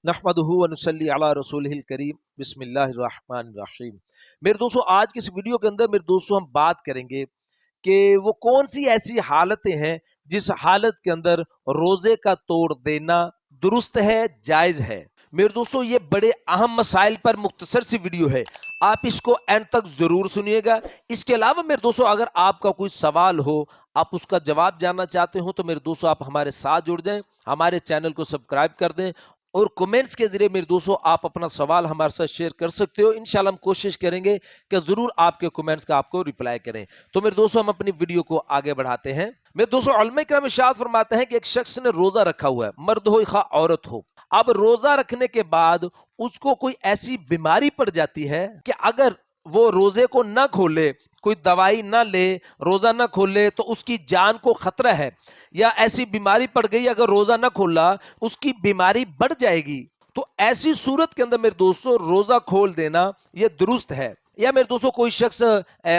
نحمدہ ونصلی علی رسولہ الکریم بسم اللہ الرحمن الرحیم۔ میرے دوستوں، آج کی اس ویڈیو کے اندر ہم بات کریں گے کہ وہ کون سی ایسی حالتیں ہیں جس حالت کے اندر روزے کا توڑ دینا درست ہے، جائز ہے۔ میرے دوستوں، یہ بڑے اہم مسائل پر مختصر سی ویڈیو ہے، آپ اس کو اینڈ تک ضرور سنیے گا۔ اس کے علاوہ میرے دوستوں، اگر آپ کا کوئی سوال ہو، آپ اس کا جواب جاننا چاہتے ہو، تو میرے دوستوں آپ ہمارے ساتھ جڑ جائیں، ہمارے چینل کو سبسکرائب کر دیں اور کومنٹس کے ذریعے میرے دوستوں آپ اپنا سوال ہمارے ساتھ شیئر کر سکتے ہو۔ انشاءاللہ ہم کوشش کریں گے کہ ضرور آپ کے کومنٹس کا آپ کو ریپلائی کریں۔ تو میرے دوستوں، ہم اپنی ویڈیو کو آگے بڑھاتے ہیں۔ میرے دوستوں، علماء کرام ارشاد فرماتے ہیں کہ ایک شخص نے روزہ رکھا ہوا ہے، مرد ہو یا عورت ہو۔ اب روزہ رکھنے کے بعد اس کو کوئی ایسی بیماری پڑ جاتی ہے کہ اگر وہ روزے کو نہ کھولے، کوئی دوائی نہ لے، روزہ نہ کھولے، تو اس کی جان کو خطرہ ہے، یا ایسی بیماری پڑ گئی اگر روزہ نہ کھولا اس کی بیماری بڑھ جائے گی، تو ایسی صورت کے اندر میرے دوستوں روزہ کھول دینا یہ درست ہے۔ یا میرے دوستوں، کوئی شخص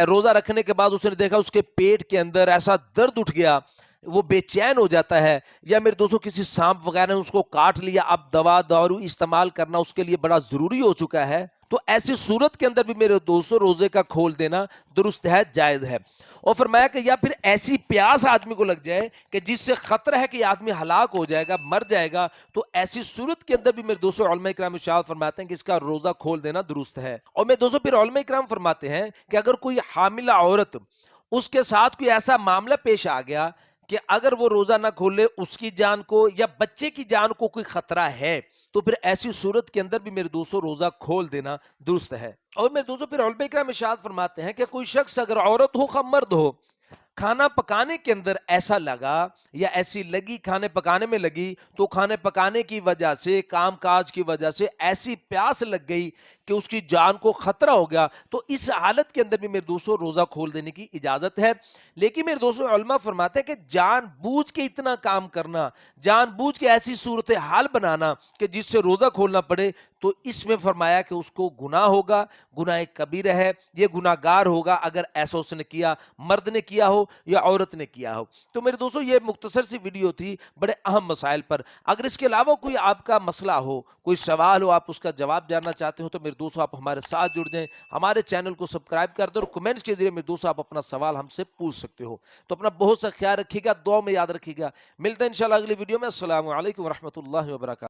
روزہ رکھنے کے بعد اس نے دیکھا اس کے پیٹ کے اندر ایسا درد اٹھ گیا، وہ بے چین ہو جاتا ہے، یا میرے دوستوں کسی سانپ وغیرہ نے اس کو کاٹ لیا، اب دوا دارو استعمال کرنا اس کے لیے بڑا ضروری ہو چکا ہے، تو ایسی صورت کے اندر بھی میرے دوستوں روزے کا کھول دینا درست ہے، جائز ہے۔ اور فرمایا کہ یا پھر ایسی پیاس آدمی کو لگ جائے کہ جس سے خطرہ ہے کہ آدمی ہلاک ہو جائے گا، مر جائے گا، تو ایسی صورت کے اندر بھی میرے دوستوں علماء کرام ارشاد فرماتے ہیں کہ اس کا روزہ کھول دینا درست ہے۔ اور میرے دوستوں پھر علماء کرام فرماتے ہیں کہ اگر کوئی حاملہ عورت، اس کے ساتھ کوئی ایسا معاملہ پیش آ گیا کہ اگر وہ روزہ نہ کھولے اس کی جان کو یا بچے کی جان کو کوئی خطرہ ہے، تو پھر ایسی صورت کے اندر بھی میرے دوستوں روزہ کھول دینا درست ہے۔ اور میرے دوستوں پھر علماء کرام ارشاد فرماتے ہیں کہ کوئی شخص اگر عورت ہو یا مرد ہو، کھانا پکانے کے اندر ایسا لگا یا ایسی لگی، کھانے پکانے میں لگی، تو کھانے پکانے کی وجہ سے، کام کاج کی وجہ سے ایسی پیاس لگ گئی کہ اس کی جان کو خطرہ ہو گیا، تو اس حالت کے اندر بھی میرے دوستوں روزہ کھول دینے کی اجازت ہے۔ لیکن میرے دوستوں علماء فرماتے ہیں کہ جان بوجھ کے اتنا کام کرنا، جان بوجھ کے ایسی صورتحال بنانا کہ جس سے روزہ کھولنا پڑے، تو اس میں فرمایا کہ اس کو گناہ ہوگا، گناہ کبیرہ ہے، یہ گناہ گار ہوگا اگر ایسا اس نے کیا، مرد نے کیا ہو یا عورت نے کیا ہو۔ تو میرے دوستوں یہ مختصر سی ویڈیو تھی بڑے اہم مسائل پر۔ اگر اس کے علاوہ کوئی آپ کا مسئلہ ہو، کوئی سوال ہو، آپ اس کا جواب جاننا چاہتے ہو، تو میرے دوستوں آپ ہمارے ساتھ جڑ جائیں، ہمارے چینل کو سبسکرائب کر دیں اور کمنٹس کے ذریعے میرے دوستوں آپ اپنا سوال ہم سے پوچھ سکتے ہو۔ تو اپنا بہت سا خیال رکھیے گا، دعا میں یاد رکھیے گا۔ ملتے ہیں انشاءاللہ اگلی ویڈیو میں۔ السلام علیکم ورحمۃ اللہ وبرکاتہ۔